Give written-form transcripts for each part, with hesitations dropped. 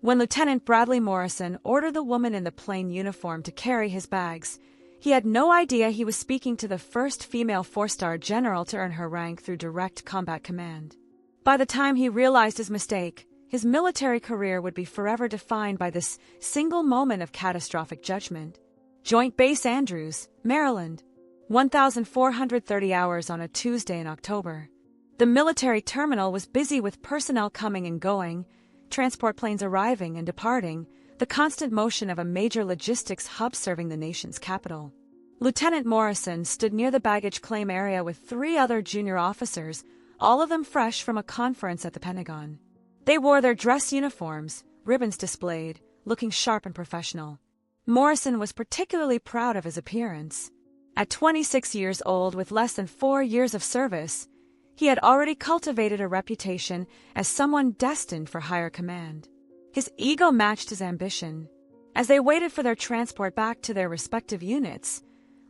When Lieutenant Bradley Morrison ordered the woman in the plain uniform to carry his bags, he had no idea he was speaking to the first female four-star general to earn her rank through direct combat command. By the time he realized his mistake, his military career would be forever defined by this single moment of catastrophic judgment. Joint Base Andrews, Maryland. 1,430 hours on a Tuesday in October. The military terminal was busy with personnel coming and going, transport planes arriving and departing, the constant motion of a major logistics hub serving the nation's capital. Lieutenant Morrison stood near the baggage claim area with 3 other junior officers, all of them fresh from a conference at the Pentagon. They wore their dress uniforms, ribbons displayed, looking sharp and professional. Morrison was particularly proud of his appearance. At 26 years old with less than 4 years of service, he had already cultivated a reputation as someone destined for higher command. His ego matched his ambition. As they waited for their transport back to their respective units,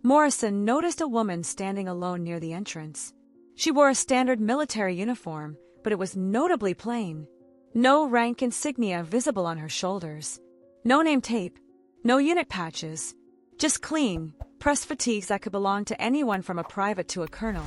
Morrison noticed a woman standing alone near the entrance. She wore a standard military uniform, but it was notably plain. No rank insignia visible on her shoulders. No name tape. No unit patches. Just clean, pressed fatigues that could belong to anyone from a private to a colonel.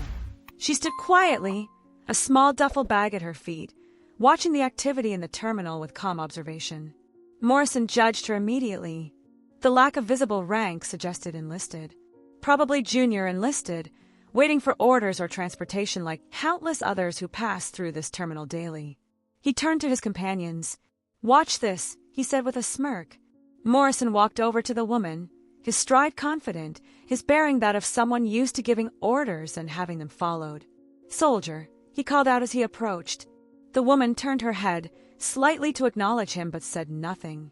She stood quietly, a small duffel bag at her feet, watching the activity in the terminal with calm observation. Morrison judged her immediately. The lack of visible rank suggested enlisted. Probably junior enlisted, waiting for orders or transportation like countless others who passed through this terminal daily. He turned to his companions. "Watch this," he said with a smirk. Morrison walked over to the woman, his stride confident, his bearing that of someone used to giving orders and having them followed. "Soldier," he called out as he approached. The woman turned her head, slightly to acknowledge him, but said nothing.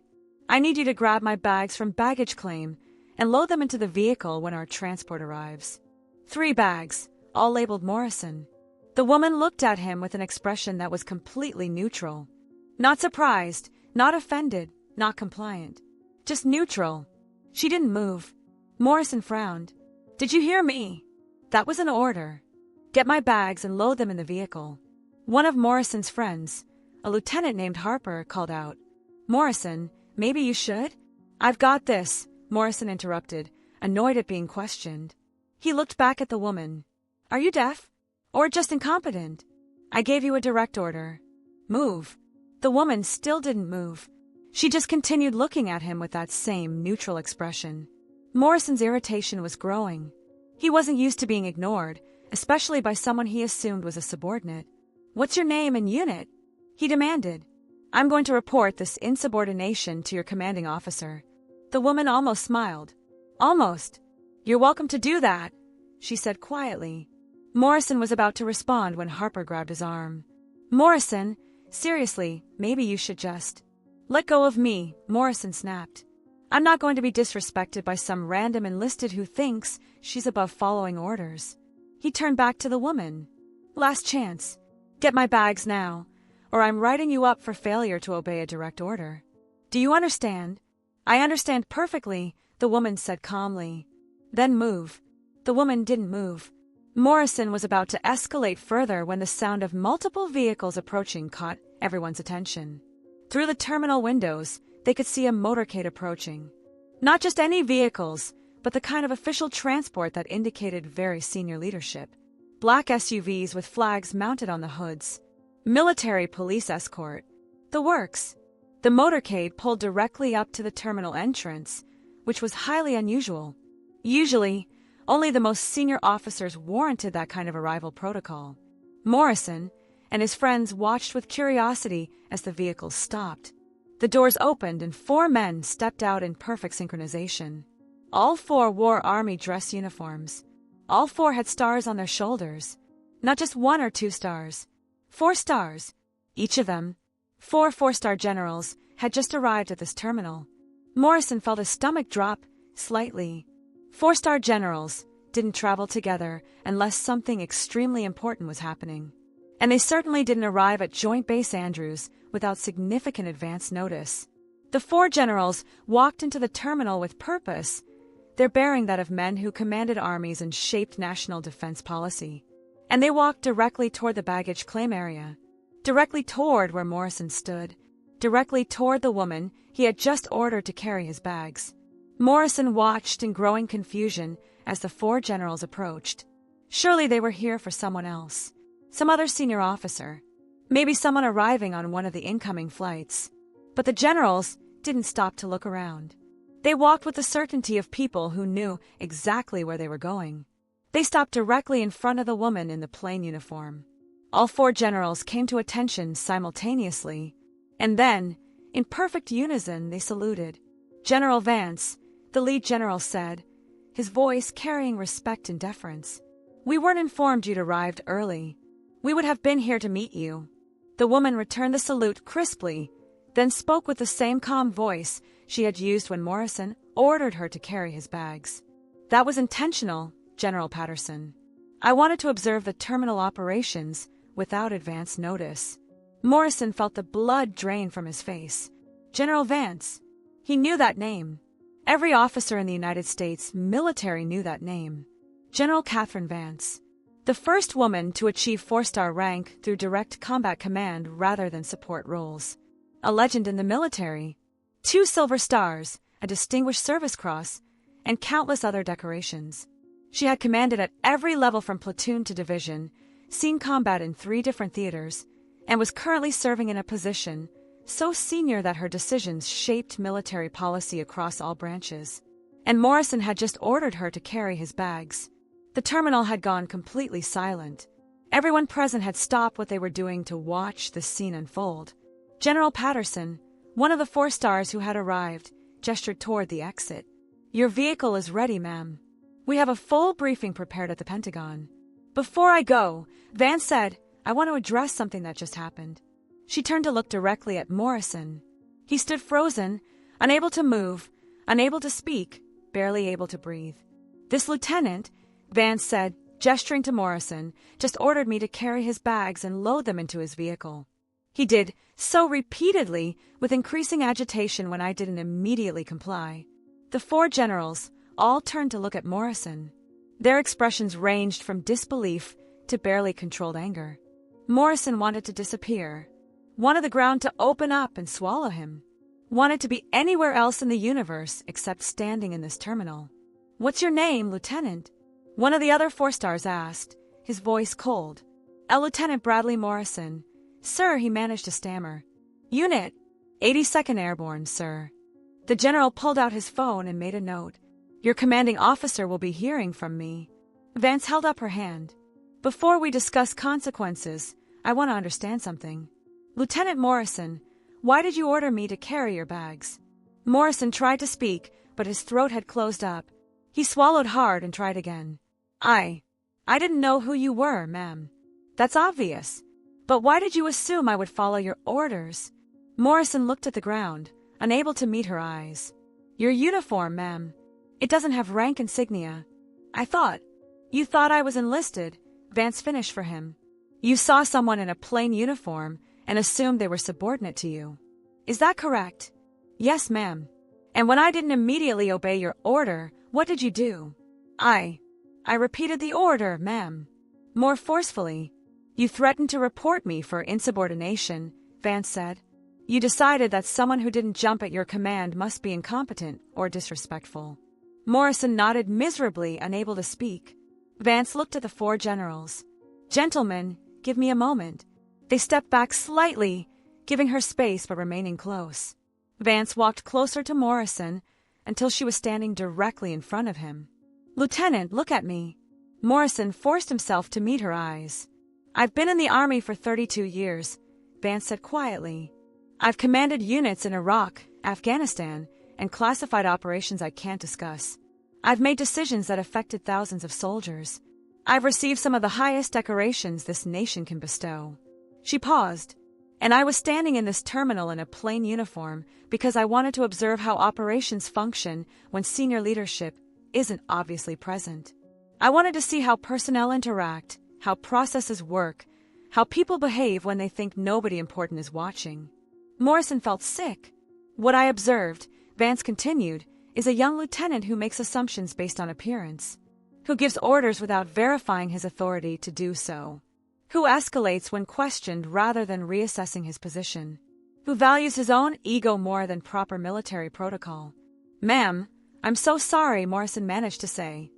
"I need you to grab my bags from baggage claim and load them into the vehicle when our transport arrives." 3 bags, all labeled Morrison. The woman looked at him with an expression that was completely neutral. Not surprised, not offended, not compliant. Just neutral. She didn't move. Morrison frowned. "Did you hear me? That was an order. Get my bags and load them in the vehicle." One of Morrison's friends, a lieutenant named Harper, called out. "Morrison, maybe you should?" "I've got this," Morrison interrupted, annoyed at being questioned. He looked back at the woman. "Are you deaf? Or just incompetent? I gave you a direct order. Move." The woman still didn't move. She just continued looking at him with that same neutral expression. Morrison's irritation was growing. He wasn't used to being ignored, especially by someone he assumed was a subordinate. "What's your name and unit?" he demanded. "I'm going to report this insubordination to your commanding officer." The woman almost smiled. "Almost. You're welcome to do that," she said quietly. Morrison was about to respond when Harper grabbed his arm. "Morrison, seriously, maybe you should just..." "Let go of me," Morrison snapped. "I'm not going to be disrespected by some random enlisted who thinks she's above following orders." He turned back to the woman. "Last chance. Get my bags now, or I'm writing you up for failure to obey a direct order. Do you understand?" "I understand perfectly," the woman said calmly. "Then move." The woman didn't move. Morrison was about to escalate further when the sound of multiple vehicles approaching caught everyone's attention. Through the terminal windows, they could see a motorcade approaching. Not just any vehicles, but the kind of official transport that indicated very senior leadership. Black SUVs with flags mounted on the hoods. Military police escort. The works. The motorcade pulled directly up to the terminal entrance, which was highly unusual. Usually, only the most senior officers warranted that kind of arrival protocol. Morrison and his friends watched with curiosity as the vehicle stopped. The doors opened and 4 men stepped out in perfect synchronization. All 4 wore army dress uniforms. All 4 had stars on their shoulders. Not just 1 or 2 stars. 4 stars. Each of them, 4 4-star generals, had just arrived at this terminal. Morrison felt his stomach drop, slightly. 4-star generals didn't travel together unless something extremely important was happening. And they certainly didn't arrive at Joint Base Andrews without significant advance notice. The 4 generals walked into the terminal with purpose, their bearing that of men who commanded armies and shaped national defense policy. And they walked directly toward the baggage claim area, directly toward where Morrison stood. directly toward the woman he had just ordered to carry his bags. Morrison watched in growing confusion as the four generals approached. Surely they were here for someone else. Some other senior officer. Maybe someone arriving on one of the incoming flights. But the generals didn't stop to look around. They walked with the certainty of people who knew exactly where they were going. They stopped directly in front of the woman in the plain uniform. All four generals came to attention simultaneously, and then, in perfect unison, they saluted. "General Vance," the lead general said, his voice carrying respect and deference. "We weren't informed you'd arrived early. We would have been here to meet you." The woman returned the salute crisply, then spoke with the same calm voice she had used when Morrison ordered her to carry his bags. "That was intentional, General Patterson. I wanted to observe the terminal operations without advance notice." Morrison felt the blood drain from his face. General Vance. He knew that name. Every officer in the United States military knew that name. General Katherine Vance. The first woman to achieve 4-star rank through direct combat command rather than support roles. A legend in the military. 2 silver stars, a Distinguished Service Cross, and countless other decorations. She had commanded at every level from platoon to division, seen combat in 3 different theaters, and was currently serving in a position so senior that her decisions shaped military policy across all branches. And Morrison had just ordered her to carry his bags. The terminal had gone completely silent. Everyone present had stopped what they were doing to watch the scene unfold. General Patterson, one of the 4 stars who had arrived, gestured toward the exit. "Your vehicle is ready, ma'am. We have a full briefing prepared at the Pentagon." "Before I go," Vance said, "I want to address something that just happened." She turned to look directly at Morrison. He stood frozen, unable to move, unable to speak, barely able to breathe. "This lieutenant," Vance said, gesturing to Morrison, "just ordered me to carry his bags and load them into his vehicle. He did so repeatedly, with increasing agitation when I didn't immediately comply." The 4 generals all turned to look at Morrison. Their expressions ranged from disbelief to barely controlled anger. Morrison wanted to disappear, wanted the ground to open up and swallow him, wanted to be anywhere else in the universe except standing in this terminal. "What's your name, Lieutenant?" one of the other 4 stars asked, his voice cold. "Lieutenant Bradley Morrison. Sir," he managed to stammer. "Unit, 82nd Airborne, sir." The general pulled out his phone and made a note. "Your commanding officer will be hearing from me." Vance held up her hand. "Before we discuss consequences, I want to understand something. Lieutenant Morrison, why did you order me to carry your bags?" Morrison tried to speak, but his throat had closed up. He swallowed hard and tried again. I didn't know who you were, ma'am." "That's obvious. But why did you assume I would follow your orders?" Morrison looked at the ground, unable to meet her eyes. "Your uniform, ma'am. It doesn't have rank insignia." You thought I was enlisted," Vance finished for him. "You saw someone in a plain uniform and assumed they were subordinate to you. Is that correct?" "Yes, ma'am." "And when I didn't immediately obey your order, what did you do?" I repeated the order, ma'am." More forcefully. "You threatened to report me for insubordination," Vance said. "You decided that someone who didn't jump at your command must be incompetent or disrespectful." Morrison nodded miserably, unable to speak. Vance looked at the 4 generals. "Gentlemen, give me a moment." They stepped back slightly, giving her space but remaining close. Vance walked closer to Morrison until she was standing directly in front of him. "Lieutenant, look at me." Morrison forced himself to meet her eyes. "I've been in the Army for 32 years, Vance said quietly. "I've commanded units in Iraq, Afghanistan, and classified operations I can't discuss. I've made decisions that affected thousands of soldiers. I've received some of the highest decorations this nation can bestow." She paused. "And I was standing in this terminal in a plain uniform because I wanted to observe how operations function when senior leadership isn't obviously present. I wanted to see how personnel interact, how processes work, how people behave when they think nobody important is watching." Morrison felt sick. "What I observed," Vance continued, "is a young lieutenant who makes assumptions based on appearance, who gives orders without verifying his authority to do so, who escalates when questioned rather than reassessing his position." who values his own ego more than proper military protocol. "Ma'am, I'm so sorry," Morrison managed to say.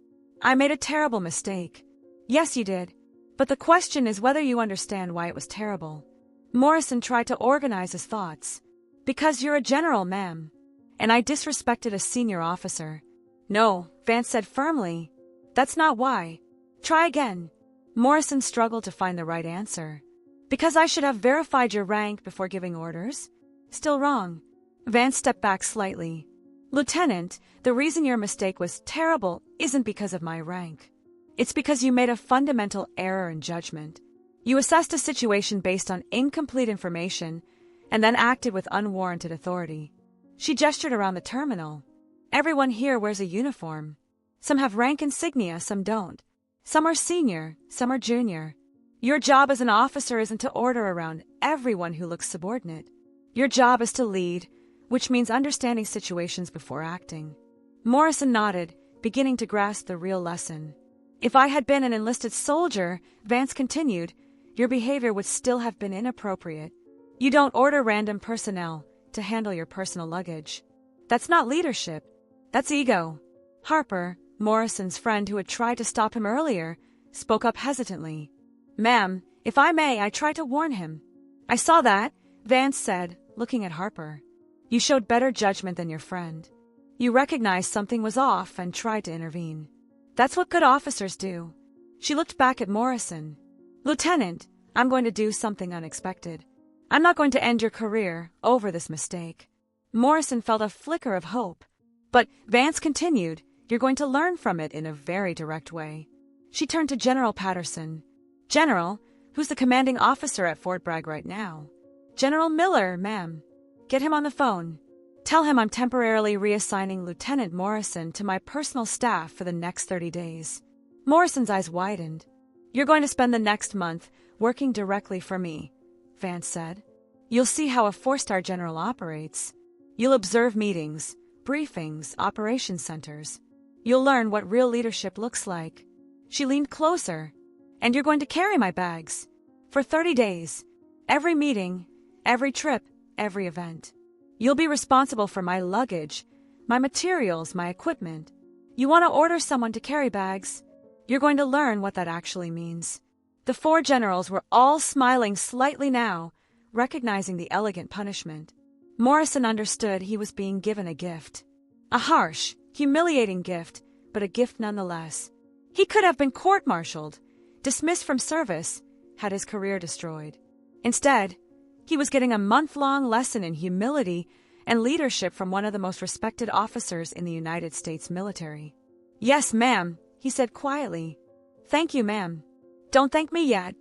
"I made a terrible mistake." "Yes, you did. But the question is whether you understand why it was terrible." Morrison tried to organize his thoughts. "Because you're a general, ma'am. And I disrespected a senior officer." "No," Vance said firmly. "That's not why. Try again." Morrison struggled to find the right answer. "Because I should have verified your rank before giving orders?" "Still wrong." Vance stepped back slightly. "Lieutenant, the reason your mistake was terrible isn't because of my rank. It's because you made a fundamental error in judgment. You assessed a situation based on incomplete information and then acted with unwarranted authority." She gestured around the terminal. "Everyone here wears a uniform. Some have rank insignia, some don't. Some are senior, some are junior. Your job as an officer isn't to order around everyone who looks subordinate. Your job is to lead, which means understanding situations before acting." Morrison nodded, beginning to grasp the real lesson. "If I had been an enlisted soldier," Vance continued, "your behavior would still have been inappropriate. You don't order random personnel to handle your personal luggage. That's not leadership. That's ego." Harper, Morrison's friend who had tried to stop him earlier, spoke up hesitantly. "Ma'am, if I may, I tried to warn him." "I saw that," Vance said, looking at Harper. "You showed better judgment than your friend. You recognized something was off and tried to intervene. That's what good officers do." She looked back at Morrison. "Lieutenant, I'm going to do something unexpected. I'm not going to end your career over this mistake." Morrison felt a flicker of hope. "But," Vance continued, "you're going to learn from it in a very direct way." She turned to General Patterson. "General, who's the commanding officer at Fort Bragg right now?" "General Miller, ma'am." "Get him on the phone. Tell him I'm temporarily reassigning Lieutenant Morrison to my personal staff for the next 30 days. Morrison's eyes widened. "You're going to spend the next month working directly for me," Vance said. "You'll see how a 4-star general operates. You'll observe meetings, briefings, operations centers. You'll learn what real leadership looks like." She leaned closer. "And you're going to carry my bags. For 30 days. Every meeting, every trip, every event. You'll be responsible for my luggage, my materials, my equipment. You want to order someone to carry bags? You're going to learn what that actually means." The 4 generals were all smiling slightly now, recognizing the elegant punishment. Morrison understood he was being given a gift. A harsh, humiliating gift, but a gift nonetheless. He could have been court-martialed, dismissed from service, had his career destroyed. Instead, he was getting a month-long lesson in humility and leadership from one of the most respected officers in the United States military. "Yes, ma'am," he said quietly. "Thank you, ma'am." "Don't thank me yet,"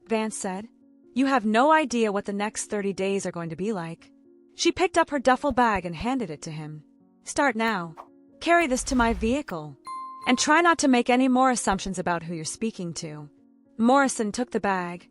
Vance said. "You have no idea what the next 30 days are going to be like." She picked up her duffel bag and handed it to him. "Start now. Carry this to my vehicle. And try not to make any more assumptions about who you're speaking to." Morrison took the bag,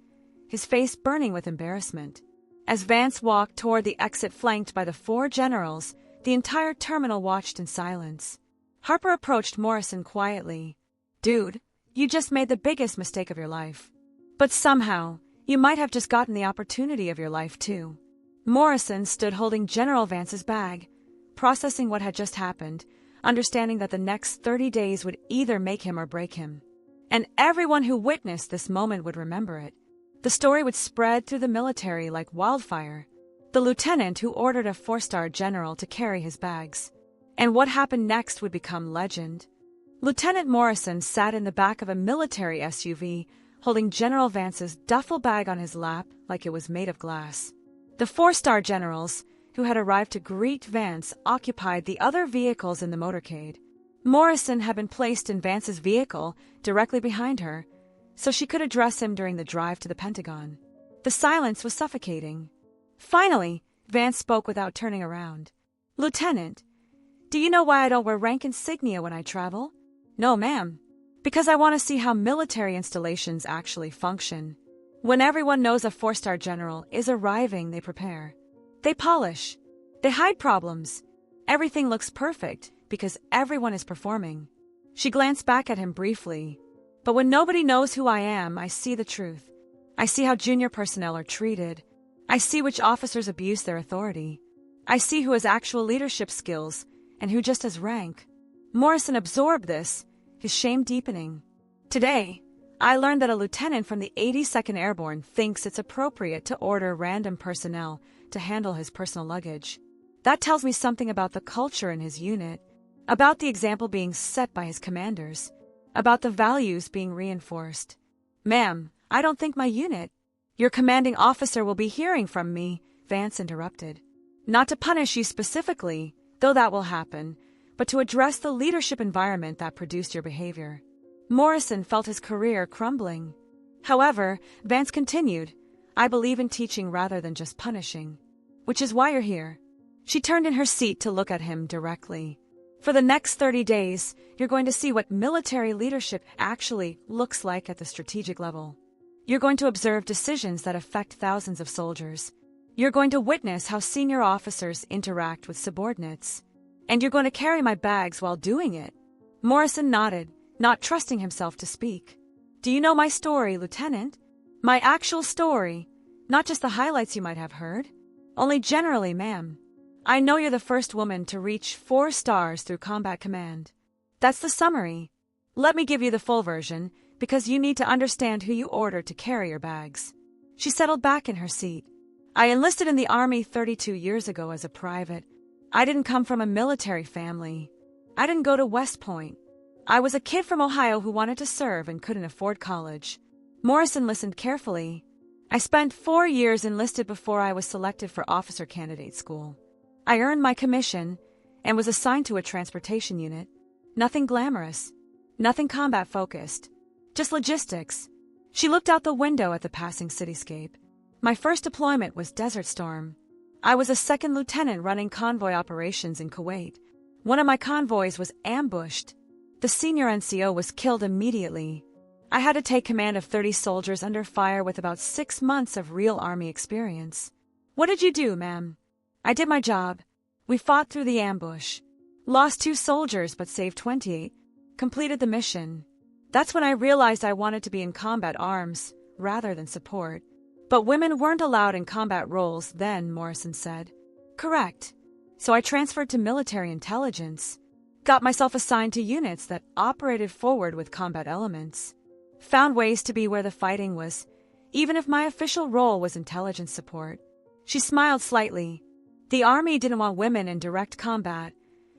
his face burning with embarrassment. As Vance walked toward the exit flanked by the 4 generals, the entire terminal watched in silence. Harper approached Morrison quietly. "Dude, you just made the biggest mistake of your life. But somehow, you might have just gotten the opportunity of your life, too." Morrison stood holding General Vance's bag, processing what had just happened, understanding that the next 30 days would either make him or break him. And everyone who witnessed this moment would remember it. The story would spread through the military like wildfire. The lieutenant who ordered a 4-star general to carry his bags. And what happened next would become legend. Lieutenant Morrison sat in the back of a military SUV, holding General Vance's duffel bag on his lap like it was made of glass. The 4-star generals, who had arrived to greet Vance, occupied the other vehicles in the motorcade. Morrison had been placed in Vance's vehicle directly behind her, so she could address him during the drive to the Pentagon. The silence was suffocating. Finally, Vance spoke without turning around. "Lieutenant, do you know why I don't wear rank insignia when I travel?" "No, ma'am." "Because I want to see how military installations actually function. When everyone knows a 4-star general is arriving, they prepare. They polish. They hide problems. Everything looks perfect because everyone is performing." She glanced back at him briefly. "But when nobody knows who I am, I see the truth. I see how junior personnel are treated. I see which officers abuse their authority. I see who has actual leadership skills and who just has rank. Morrison absorbed this, his shame deepening. Today, I learned that a lieutenant from the 82nd Airborne thinks it's appropriate to order random personnel to handle his personal luggage. That tells me something about the culture in his unit, about the example being set by his commanders, about the values being reinforced. Ma'am, I don't think my unit. Your commanding officer will be hearing from me, Vance interrupted. Not to punish you specifically, though that will happen, but to address the leadership environment that produced your behavior. Morrison felt his career crumbling. However, Vance continued, I believe in teaching rather than just punishing. Which is why you're here. She turned in her seat to look at him directly. For the next 30 days, you're going to see what military leadership actually looks like at the strategic level. You're going to observe decisions that affect thousands of soldiers. You're going to witness how senior officers interact with subordinates. And you're going to carry my bags while doing it. Morrison nodded, not trusting himself to speak. Do you know my story, Lieutenant? My actual story, not just the highlights you might have heard. Only generally, ma'am. I know you're the first woman to reach 4 stars through combat command. That's the summary. Let me give you the full version, because you need to understand who you ordered to carry your bags. She settled back in her seat. I enlisted in the Army 32 years ago as a private. I didn't come from a military family. I didn't go to West Point. I was a kid from Ohio who wanted to serve and couldn't afford college. Morrison listened carefully. I spent 4 years enlisted before I was selected for officer candidate school. I earned my commission and was assigned to a transportation unit. Nothing glamorous, nothing combat-focused, just logistics. She looked out the window at the passing cityscape. My first deployment was Desert Storm. I was a second lieutenant running convoy operations in Kuwait. One of my convoys was ambushed. The senior NCO was killed immediately. I had to take command of 30 soldiers under fire with about 6 months of real Army experience. What did you do, ma'am? I did my job. We fought through the ambush. Lost 2 soldiers but saved 28. Completed the mission. That's when I realized I wanted to be in combat arms, rather than support. But women weren't allowed in combat roles then, Morrison said. Correct. So I transferred to military intelligence. Got myself assigned to units that operated forward with combat elements. Found ways to be where the fighting was, even if my official role was intelligence support. She smiled slightly. The Army didn't want women in direct combat,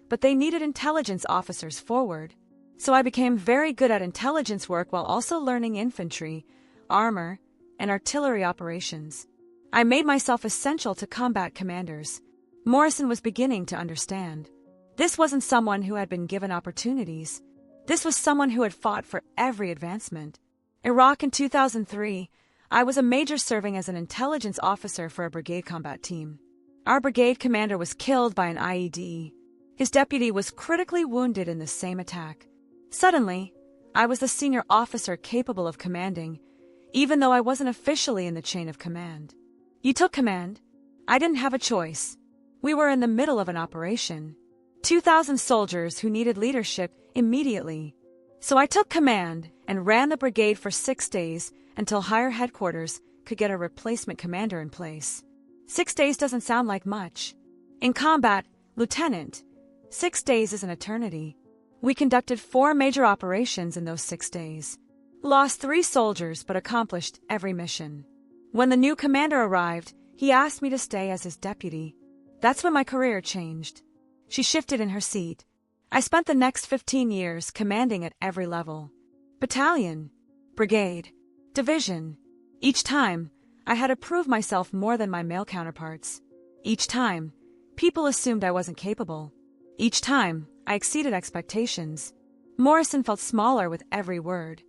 but they needed intelligence officers forward. So I became very good at intelligence work while also learning infantry, armor, and artillery operations. I made myself essential to combat commanders. Morrison was beginning to understand. This wasn't someone who had been given opportunities. This was someone who had fought for every advancement. Iraq in 2003, I was a major serving as an intelligence officer for a brigade combat team. Our brigade commander was killed by an IED. His deputy was critically wounded in the same attack. Suddenly, I was the senior officer capable of commanding, even though I wasn't officially in the chain of command. You took command. I didn't have a choice. We were in the middle of an operation. 2,000 soldiers who needed leadership immediately. So I took command and ran the brigade for 6 days until higher headquarters could get a replacement commander in place. 6 days doesn't sound like much. In combat, Lieutenant, 6 days is an eternity. We conducted 4 major operations in those 6 days. Lost 3 soldiers but accomplished every mission. When the new commander arrived, he asked me to stay as his deputy. That's when my career changed. She shifted in her seat. I spent the next 15 years commanding at every level. Battalion, brigade, division. Each time, I had to prove myself more than my male counterparts. Each time, people assumed I wasn't capable. Each time, I exceeded expectations. Morrison felt smaller with every word.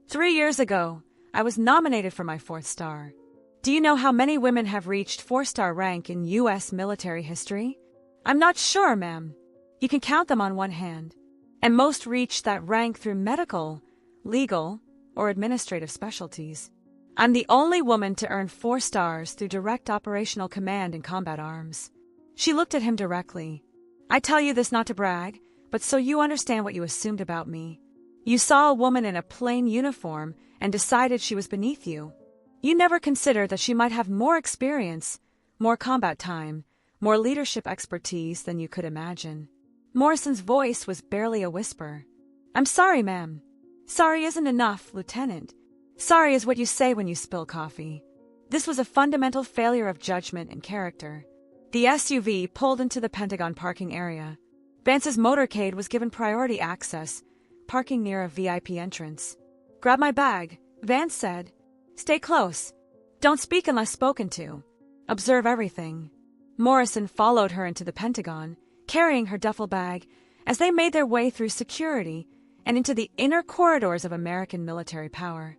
3 years ago, I was nominated for my 4th star. Do you know how many women have reached 4-star rank in U.S. military history? I'm not sure, ma'am. You can count them on one hand. And most reach that rank through medical, legal, or administrative specialties. I'm the only woman to earn 4 stars through direct operational command in combat arms. She looked at him directly. I tell you this not to brag, but so you understand what you assumed about me. You saw a woman in a plain uniform and decided she was beneath you. You never considered that she might have more experience, more combat time, more leadership expertise than you could imagine. Morrison's voice was barely a whisper. I'm sorry, ma'am. Sorry isn't enough, Lieutenant. Sorry is what you say when you spill coffee. This was a fundamental failure of judgment and character. The SUV pulled into the Pentagon parking area. Vance's motorcade was given priority access, parking near a VIP entrance. Grab my bag, Vance said. Stay close. Don't speak unless spoken to. Observe everything. Morrison followed her into the Pentagon, carrying her duffel bag, as they made their way through security and into the inner corridors of American military power.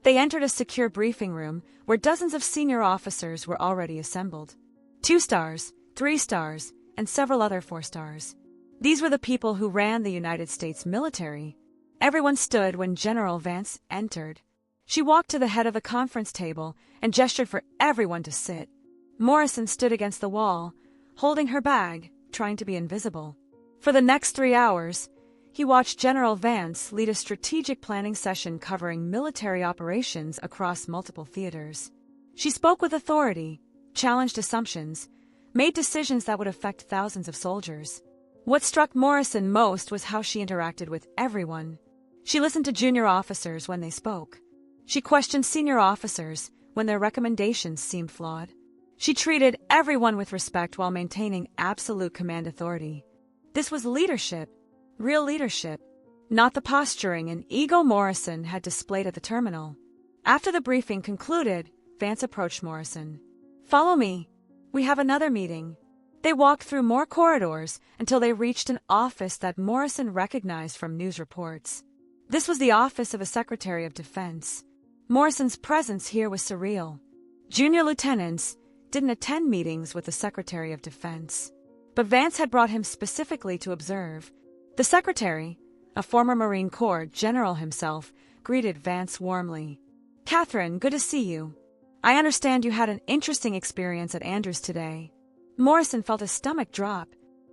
They entered a secure briefing room where dozens of senior officers were already assembled. 2 stars, 3 stars, and several other 4 stars. These were the people who ran the United States military. Everyone stood when General Vance entered. She walked to the head of the conference table and gestured for everyone to sit. Morrison stood against the wall, holding her bag, trying to be invisible. For the next 3 hours, he watched General Vance lead a strategic planning session covering military operations across multiple theaters. She spoke with authority, challenged assumptions, made decisions that would affect thousands of soldiers. What struck Morrison most was how she interacted with everyone. She listened to junior officers when they spoke. She questioned senior officers when their recommendations seemed flawed. She treated everyone with respect while maintaining absolute command authority. This was leadership, real leadership, not the posturing and ego Morrison had displayed at the terminal. After the briefing concluded, Vance approached Morrison. Follow me. We have another meeting. They walked through more corridors until they reached an office that Morrison recognized from news reports. This was the office of a Secretary of Defense. Morrison's presence here was surreal. Junior lieutenants didn't attend meetings with the Secretary of Defense, but Vance had brought him specifically to observe. The Secretary, a former Marine Corps general himself, greeted Vance warmly. Katherine, good to see you. I understand you had an interesting experience at Andrews today. Morrison felt his stomach drop.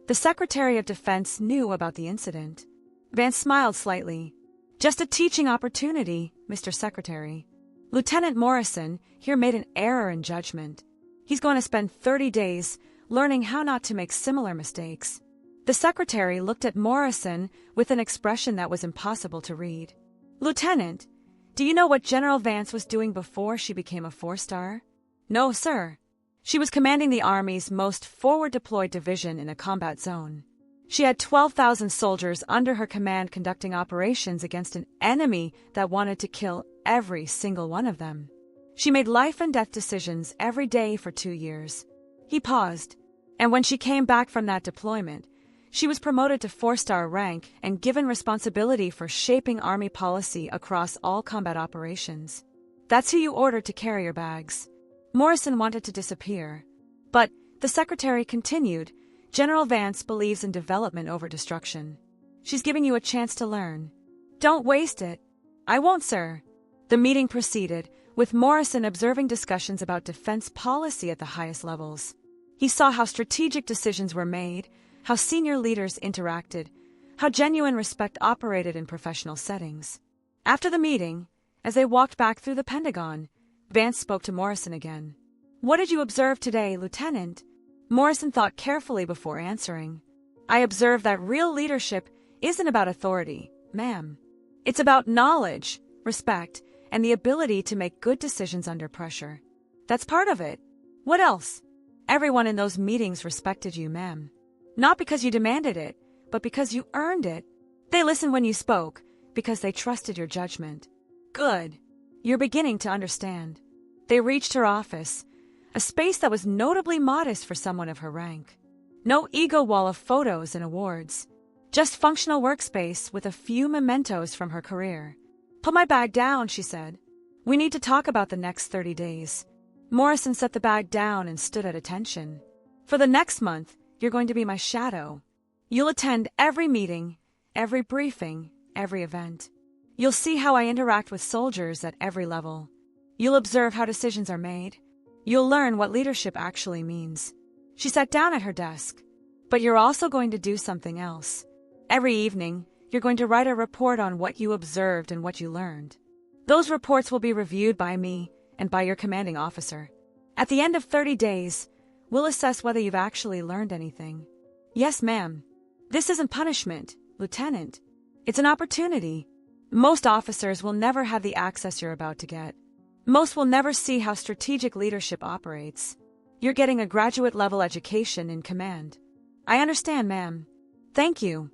The Secretary of Defense knew about the incident. Vance smiled slightly. Just a teaching opportunity, Mr. Secretary. Lieutenant Morrison here made an error in judgment. He's going to spend 30 days learning how not to make similar mistakes. The Secretary looked at Morrison with an expression that was impossible to read. Lieutenant, do you know what General Vance was doing before she became a 4-star? No, sir. She was commanding the Army's most forward-deployed division in a combat zone. She had 12,000 soldiers under her command conducting operations against an enemy that wanted to kill every single one of them. She made life-and-death decisions every day for 2 years. He paused, and when she came back from that deployment, she was promoted to 4-star rank and given responsibility for shaping Army policy across all combat operations. That's who you ordered to carry your bags. Morrison wanted to disappear, but the Secretary continued, General Vance believes in development over destruction. She's giving you a chance to learn. Don't waste it. I won't, sir. The meeting proceeded, with Morrison observing discussions about defense policy at the highest levels. He saw how strategic decisions were made, how senior leaders interacted, how genuine respect operated in professional settings. After the meeting, as they walked back through the Pentagon, Vance spoke to Morrison again. What did you observe today, Lieutenant? Morrison thought carefully before answering. I observed that real leadership isn't about authority, ma'am. It's about knowledge, respect, and the ability to make good decisions under pressure. That's part of it. What else? Everyone in those meetings respected you, ma'am. Not because you demanded it, but because you earned it. They listened when you spoke, because they trusted your judgment. Good. You're beginning to understand. They reached her office, a space that was notably modest for someone of her rank. No ego wall of photos and awards. Just functional workspace with a few mementos from her career. Put my bag down, she said. We need to talk about the next 30 days. Morrison set the bag down and stood at attention. For the next month, you're going to be my shadow. You'll attend every meeting, every briefing, every event. You'll see how I interact with soldiers at every level. You'll observe how decisions are made. You'll learn what leadership actually means. She sat down at her desk. But you're also going to do something else. Every evening, you're going to write a report on what you observed and what you learned. Those reports will be reviewed by me and by your commanding officer. At the end of 30 days, we'll assess whether you've actually learned anything. Yes, ma'am. This isn't punishment, Lieutenant. It's an opportunity. Most officers will never have the access you're about to get. Most will never see how strategic leadership operates. You're getting a graduate-level education in command. I understand, ma'am. Thank you.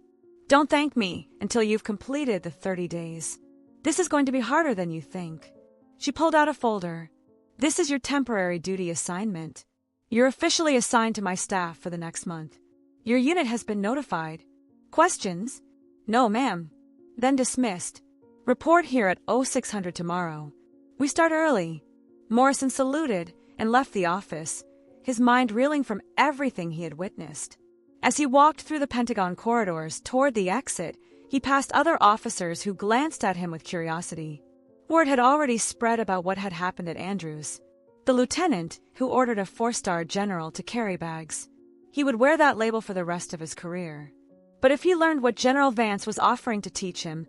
Don't thank me until you've completed the 30 days. This is going to be harder than you think. She pulled out a folder. This is your temporary duty assignment. You're officially assigned to my staff for the next month. Your unit has been notified. Questions? No, ma'am. Then dismissed. Report here at 0600 tomorrow. We start early. Morrison saluted and left the office, his mind reeling from everything he had witnessed. As he walked through the Pentagon corridors toward the exit, he passed other officers who glanced at him with curiosity. Word had already spread about what had happened at Andrews. The lieutenant who ordered a 4-star general to carry bags. He would wear that label for the rest of his career. But if he learned what General Vance was offering to teach him,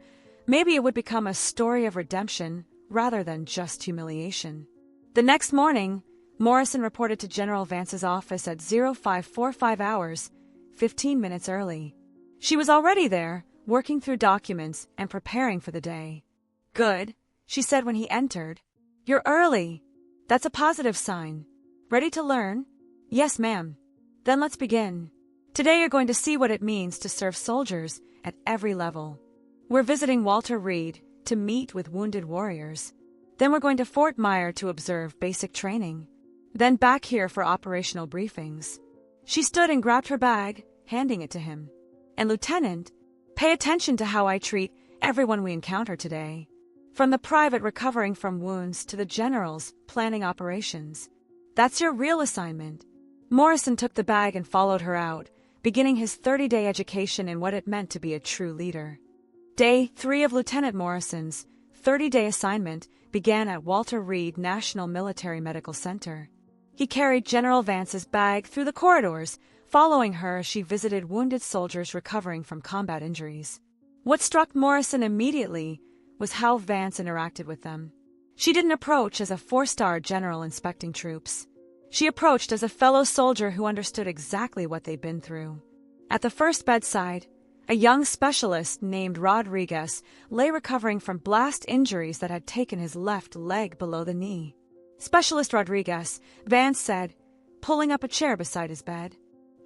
maybe it would become a story of redemption rather than just humiliation. The next morning, Morrison reported to General Vance's office at 0545 hours, 15 minutes early. She was already there, working through documents and preparing for the day. Good, she said when he entered. You're early. That's a positive sign. Ready to learn? Yes, ma'am. Then let's begin. Today you're going to see what it means to serve soldiers at every level. We're visiting Walter Reed to meet with wounded warriors. Then we're going to Fort Myer to observe basic training. Then back here for operational briefings. She stood and grabbed her bag, handing it to him. And Lieutenant, pay attention to how I treat everyone we encounter today. From the private recovering from wounds to the generals planning operations. That's your real assignment. Morrison took the bag and followed her out, beginning his 30-day education in what it meant to be a true leader. Day 3 of Lieutenant Morrison's 30-day assignment began at Walter Reed National Military Medical Center. He carried General Vance's bag through the corridors, following her as she visited wounded soldiers recovering from combat injuries. What struck Morrison immediately was how Vance interacted with them. She didn't approach as a 4-star general inspecting troops. She approached as a fellow soldier who understood exactly what they'd been through. At the first bedside, a young specialist named Rodriguez lay recovering from blast injuries that had taken his left leg below the knee. Specialist Rodriguez, Vance said, pulling up a chair beside his bed.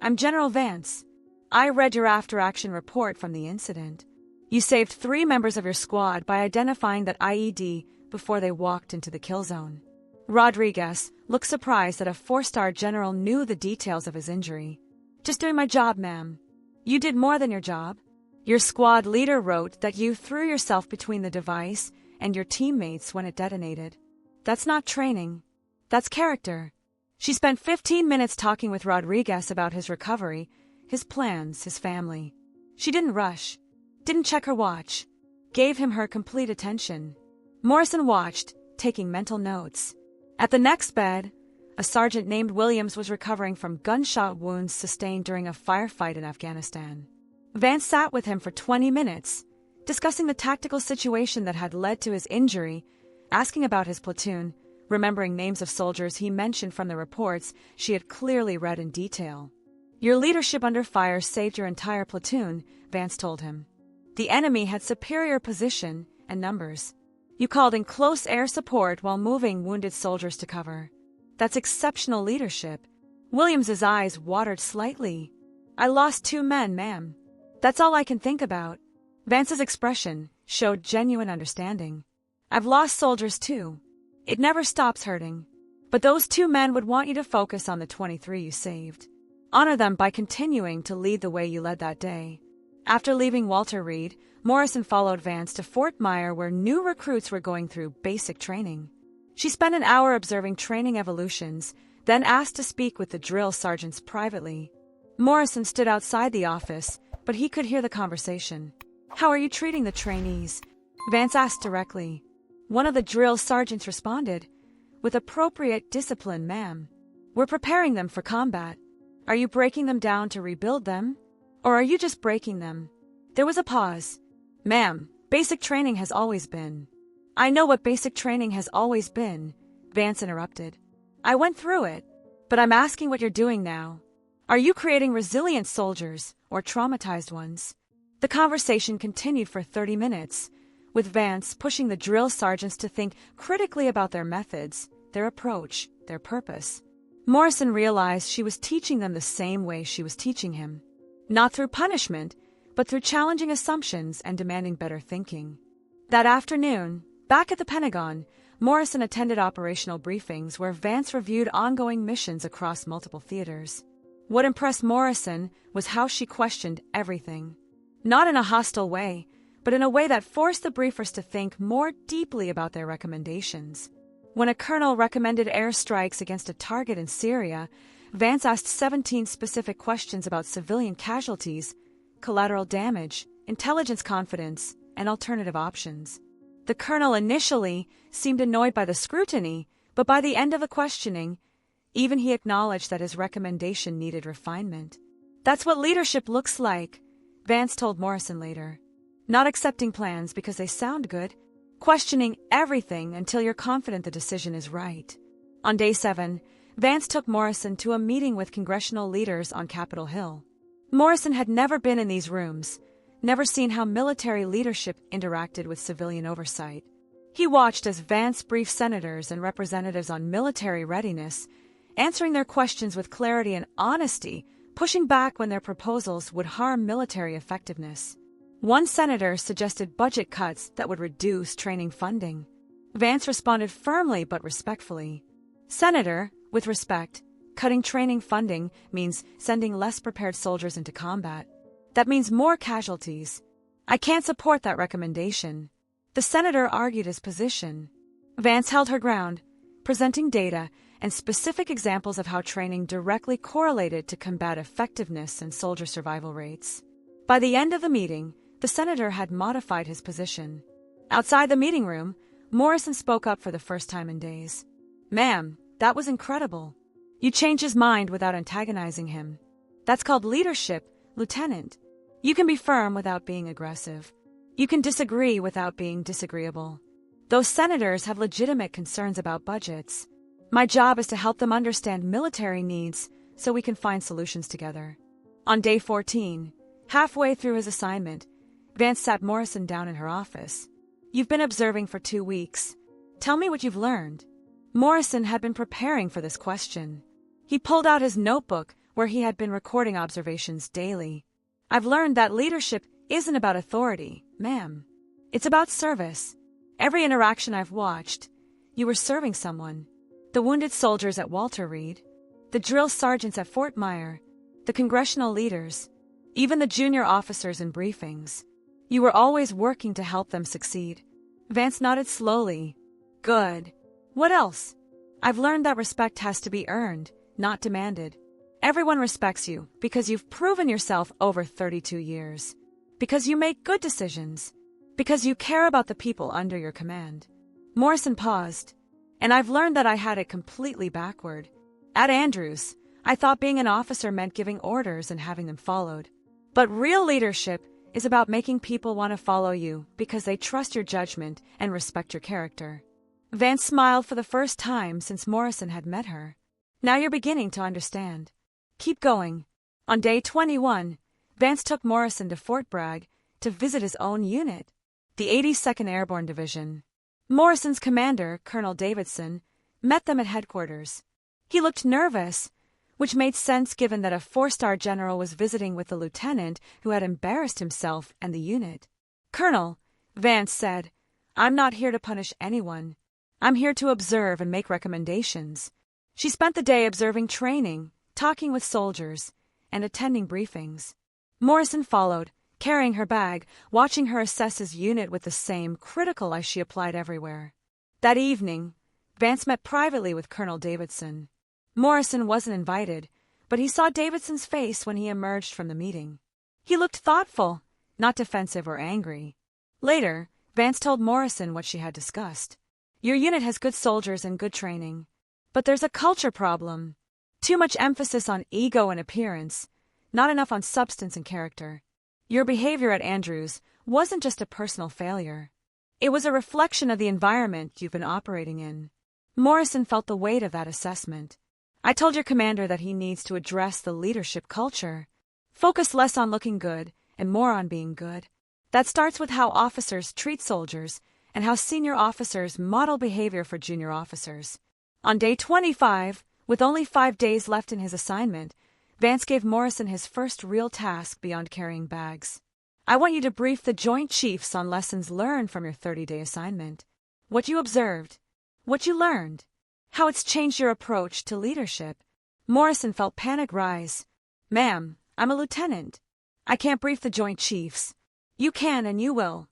I'm General Vance. I read your after-action report from the incident. You saved 3 members of your squad by identifying that IED before they walked into the kill zone. Rodriguez looked surprised that a 4-star general knew the details of his injury. Just doing my job, ma'am. You did more than your job. Your squad leader wrote that you threw yourself between the device and your teammates when it detonated. That's not training. That's character. She spent 15 minutes talking with Rodriguez about his recovery, his plans, his family. She didn't rush, didn't check her watch, gave him her complete attention. Morrison watched, taking mental notes. At the next bed, a sergeant named Williams was recovering from gunshot wounds sustained during a firefight in Afghanistan. Vance sat with him for 20 minutes, discussing the tactical situation that had led to his injury, asking about his platoon, remembering names of soldiers he mentioned from the reports she had clearly read in detail. Your leadership under fire saved your entire platoon, Vance told him. The enemy had superior position and numbers. You called in close air support while moving wounded soldiers to cover. That's exceptional leadership. Williams's eyes watered slightly. I lost 2 men, ma'am. That's all I can think about. Vance's expression showed genuine understanding. I've lost soldiers too. It never stops hurting. But those 2 men would want you to focus on the 23 you saved. Honor them by continuing to lead the way you led that day. After leaving Walter Reed, Morrison followed Vance to Fort Myer where new recruits were going through basic training. She spent an hour observing training evolutions, then asked to speak with the drill sergeants privately. Morrison stood outside the office, but he could hear the conversation. How are you treating the trainees? Vance asked directly. One of the drill sergeants responded, with appropriate discipline, ma'am. We're preparing them for combat. Are you breaking them down to rebuild them? Or are you just breaking them? There was a pause. Ma'am, basic training has always been. I know what basic training has always been, Vance interrupted. I went through it, but I'm asking what you're doing now. Are you creating resilient soldiers or traumatized ones? The conversation continued for 30 minutes, with Vance pushing the drill sergeants to think critically about their methods, their approach, their purpose. Morrison realized she was teaching them the same way she was teaching him. Not through punishment, but through challenging assumptions and demanding better thinking. That afternoon, back at the Pentagon, Morrison attended operational briefings where Vance reviewed ongoing missions across multiple theaters. What impressed Morrison was how she questioned everything. Not in a hostile way, but in a way that forced the briefers to think more deeply about their recommendations. When a colonel recommended airstrikes against a target in Syria, Vance asked 17 specific questions about civilian casualties, collateral damage, intelligence confidence, and alternative options. The colonel initially seemed annoyed by the scrutiny, but by the end of the questioning, even he acknowledged that his recommendation needed refinement. That's what leadership looks like, Vance told Morrison later. Not accepting plans because they sound good, questioning everything until you're confident the decision is right. On day 7, Vance took Morrison to a meeting with congressional leaders on Capitol Hill. Morrison had never been in these rooms, never seen how military leadership interacted with civilian oversight. He watched as Vance briefed senators and representatives on military readiness, answering their questions with clarity and honesty, pushing back when their proposals would harm military effectiveness. One senator suggested budget cuts that would reduce training funding. Vance responded firmly but respectfully. Senator, with respect, cutting training funding means sending less prepared soldiers into combat. That means more casualties. I can't support that recommendation. The senator argued his position. Vance held her ground, presenting data and specific examples of how training directly correlated to combat effectiveness and soldier survival rates. By the end of the meeting, the senator had modified his position. Outside the meeting room, Morrison spoke up for the first time in days. Ma'am, that was incredible. You changed his mind without antagonizing him. That's called leadership, Lieutenant. You can be firm without being aggressive. You can disagree without being disagreeable. Those senators have legitimate concerns about budgets. My job is to help them understand military needs so we can find solutions together. On day 14, halfway through his assignment, Vance sat Morrison down in her office. You've been observing for 2 weeks. Tell me what you've learned. Morrison had been preparing for this question. He pulled out his notebook where he had been recording observations daily. I've learned that leadership isn't about authority, ma'am. It's about service. Every interaction I've watched, you were serving someone. The wounded soldiers at Walter Reed, the drill sergeants at Fort Myer, the congressional leaders, even the junior officers in briefings. You were always working to help them succeed. Vance nodded slowly. Good. What else? I've learned that respect has to be earned, not demanded. Everyone respects you because you've proven yourself over 32 years. Because you make good decisions. Because you care about the people under your command. Morrison paused. And I've learned that I had it completely backward. At Andrews, I thought being an officer meant giving orders and having them followed. But real leadership is about making people want to follow you because they trust your judgment and respect your character. Vance smiled for the first time since Morrison had met her. Now you're beginning to understand. Keep going. On day 21, Vance took Morrison to Fort Bragg to visit his own unit, the 82nd Airborne Division. Morrison's commander, Colonel Davidson, met them at headquarters. He looked nervous, which made sense given that a 4-star general was visiting with the lieutenant who had embarrassed himself and the unit. Colonel, Vance said, I'm not here to punish anyone. I'm here to observe and make recommendations. She spent the day observing training, talking with soldiers, and attending briefings. Morrison followed, carrying her bag, watching her assess his unit with the same critical eye she applied everywhere. That evening, Vance met privately with Colonel Davidson. Morrison wasn't invited, but he saw Davidson's face when he emerged from the meeting. He looked thoughtful, not defensive or angry. Later, Vance told Morrison what she had discussed. Your unit has good soldiers and good training, but there's a culture problem. Too much emphasis on ego and appearance, not enough on substance and character. Your behavior at Andrews wasn't just a personal failure. It was a reflection of the environment you've been operating in. Morrison felt the weight of that assessment. I told your commander that he needs to address the leadership culture. Focus less on looking good and more on being good. That starts with how officers treat soldiers and how senior officers model behavior for junior officers. On day 25, with only 5 days left in his assignment, Vance gave Morrison his first real task beyond carrying bags. I want you to brief the Joint Chiefs on lessons learned from your 30-day assignment. What you observed, what you learned, how it's changed your approach to leadership. Morrison felt panic rise. Ma'am, I'm a lieutenant. I can't brief the Joint Chiefs. You can and you will.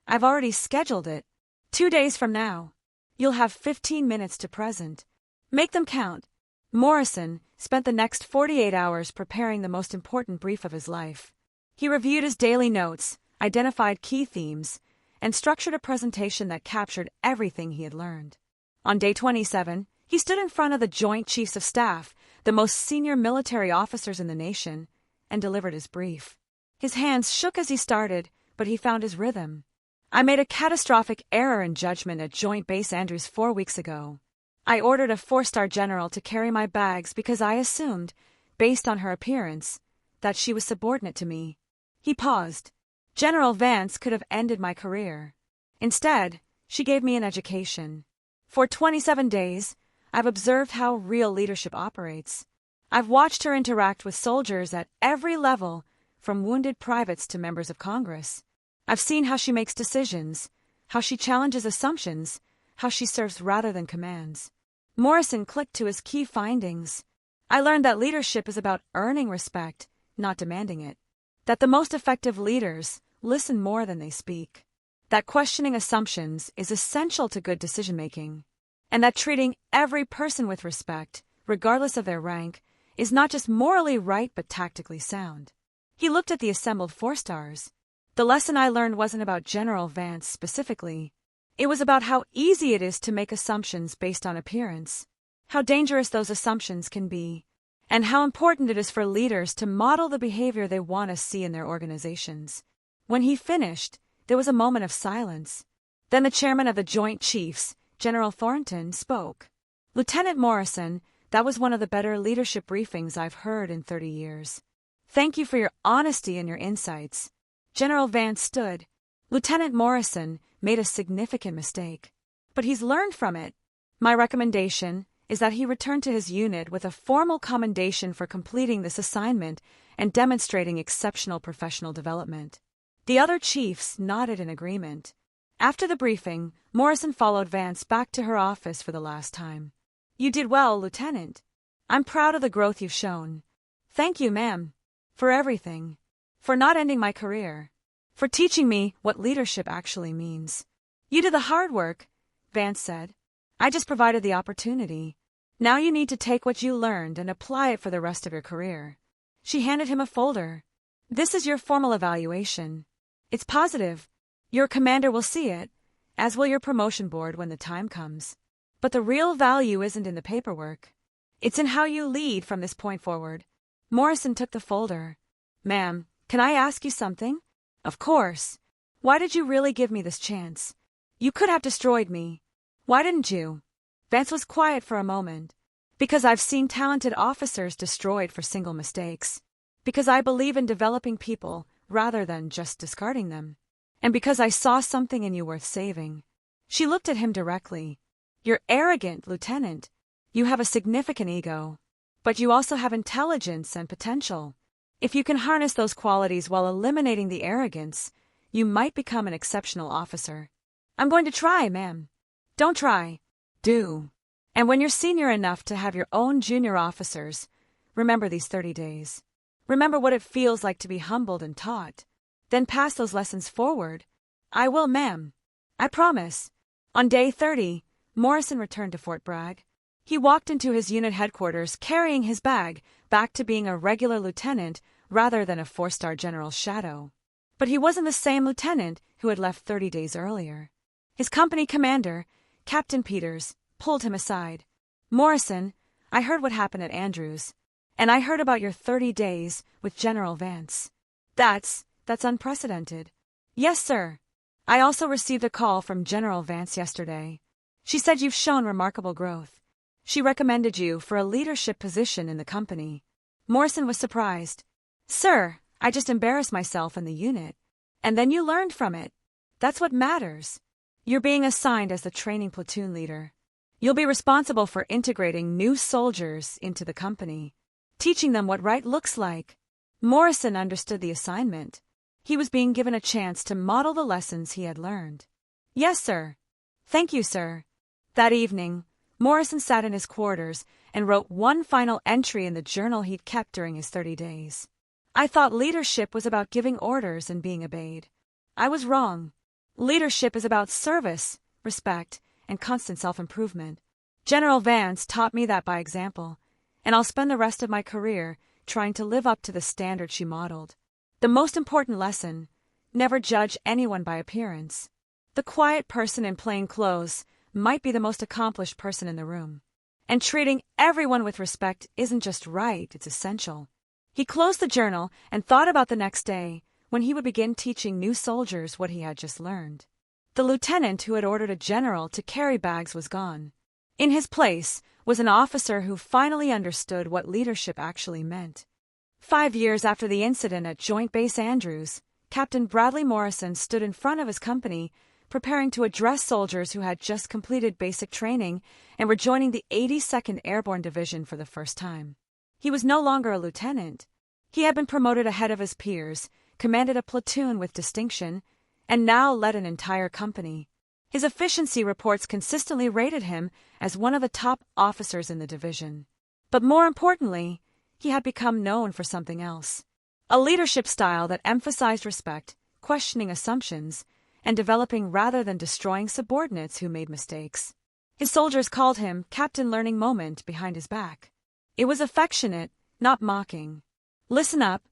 I've already scheduled it. 2 days from now. You'll have 15 minutes to present. Make them count. Morrison spent the next 48 hours preparing the most important brief of his life. He reviewed his daily notes, identified key themes, and structured a presentation that captured everything he had learned. On day 27, he stood in front of the Joint Chiefs of Staff, the most senior military officers in the nation, and delivered his brief. His hands shook as he started, but he found his rhythm. I made a catastrophic error in judgment at Joint Base Andrews 4 weeks ago. I ordered a 4-star general to carry my bags because I assumed, based on her appearance, that she was subordinate to me. He paused. General Vance could have ended my career. Instead, she gave me an education. For 27 days, I've observed how real leadership operates. I've watched her interact with soldiers at every level, from wounded privates to members of Congress. I've seen how she makes decisions, how she challenges assumptions, how she serves rather than commands. Morrison clicked to his key findings. I learned that leadership is about earning respect, not demanding it. That the most effective leaders listen more than they speak. That questioning assumptions is essential to good decision-making. And that treating every person with respect, regardless of their rank, is not just morally right but tactically sound. He looked at the assembled 4-stars. The lesson I learned wasn't about General Vance specifically. It was about how easy it is to make assumptions based on appearance, how dangerous those assumptions can be, and how important it is for leaders to model the behavior they want to see in their organizations. When he finished, there was a moment of silence. Then the chairman of the Joint Chiefs, General Thornton, spoke. Lieutenant Morrison, that was one of the better leadership briefings I've heard in 30 years. Thank you for your honesty and your insights. General Vance stood. Lieutenant Morrison made a significant mistake, but he's learned from it. My recommendation is that he return to his unit with a formal commendation for completing this assignment and demonstrating exceptional professional development. The other chiefs nodded in agreement. After the briefing, Morrison followed Vance back to her office for the last time. You did well, Lieutenant. I'm proud of the growth you've shown. Thank you, ma'am, for everything. For not ending my career. For teaching me what leadership actually means. You did the hard work, Vance said. I just provided the opportunity. Now you need to take what you learned and apply it for the rest of your career. She handed him a folder. This is your formal evaluation. It's positive. Your commander will see it, as will your promotion board when the time comes. But the real value isn't in the paperwork. It's in how you lead from this point forward. Morrison took the folder. Ma'am, can I ask you something? Of course. Why did you really give me this chance? You could have destroyed me. Why didn't you? Vance was quiet for a moment. Because I've seen talented officers destroyed for single mistakes. Because I believe in developing people rather than just discarding them. And because I saw something in you worth saving. She looked at him directly. You're arrogant, Lieutenant. You have a significant ego. But you also have intelligence and potential. If you can harness those qualities while eliminating the arrogance, you might become an exceptional officer. I'm going to try, ma'am. Don't try. Do. And when you're senior enough to have your own junior officers, remember these 30 days. Remember what it feels like to be humbled and taught. Then pass those lessons forward. I will, ma'am. I promise. On day 30, Morrison returned to Fort Bragg. He walked into his unit headquarters carrying his bag, back to being a regular lieutenant rather than a 4-star general's shadow. But he wasn't the same lieutenant who had left 30 days earlier. His company commander, Captain Peters, pulled him aside. Morrison, I heard what happened at Andrews. And I heard about your 30 days with General Vance. That's unprecedented. Yes, sir. I also received a call from General Vance yesterday. She said you've shown remarkable growth. She recommended you for a leadership position in the company. Morrison was surprised. Sir, I just embarrassed myself in the unit. And then you learned from it. That's what matters. You're being assigned as the training platoon leader. You'll be responsible for integrating new soldiers into the company, teaching them what right looks like. Morrison understood the assignment. He was being given a chance to model the lessons he had learned. Yes, sir. Thank you, sir. That evening, Morrison sat in his quarters and wrote one final entry in the journal he'd kept during his 30 days. I thought leadership was about giving orders and being obeyed. I was wrong. Leadership is about service, respect, and constant self-improvement. General Vance taught me that by example, and I'll spend the rest of my career trying to live up to the standard she modeled. The most important lesson: never judge anyone by appearance. The quiet person in plain clothes might be the most accomplished person in the room. And treating everyone with respect isn't just right, it's essential. He closed the journal and thought about the next day, when he would begin teaching new soldiers what he had just learned. The lieutenant who had ordered a general to carry bags was gone. In his place was an officer who finally understood what leadership actually meant. 5 years after the incident at Joint Base Andrews, Captain Bradley Morrison stood in front of his company, preparing to address soldiers who had just completed basic training and were joining the 82nd Airborne Division for the first time. He was no longer a lieutenant. He had been promoted ahead of his peers, commanded a platoon with distinction, and now led an entire company. His efficiency reports consistently rated him as one of the top officers in the division. But more importantly, he had become known for something else. A leadership style that emphasized respect, questioning assumptions, and developing rather than destroying subordinates who made mistakes. His soldiers called him Captain Learning Moment behind his back. It was affectionate, not mocking. Listen up,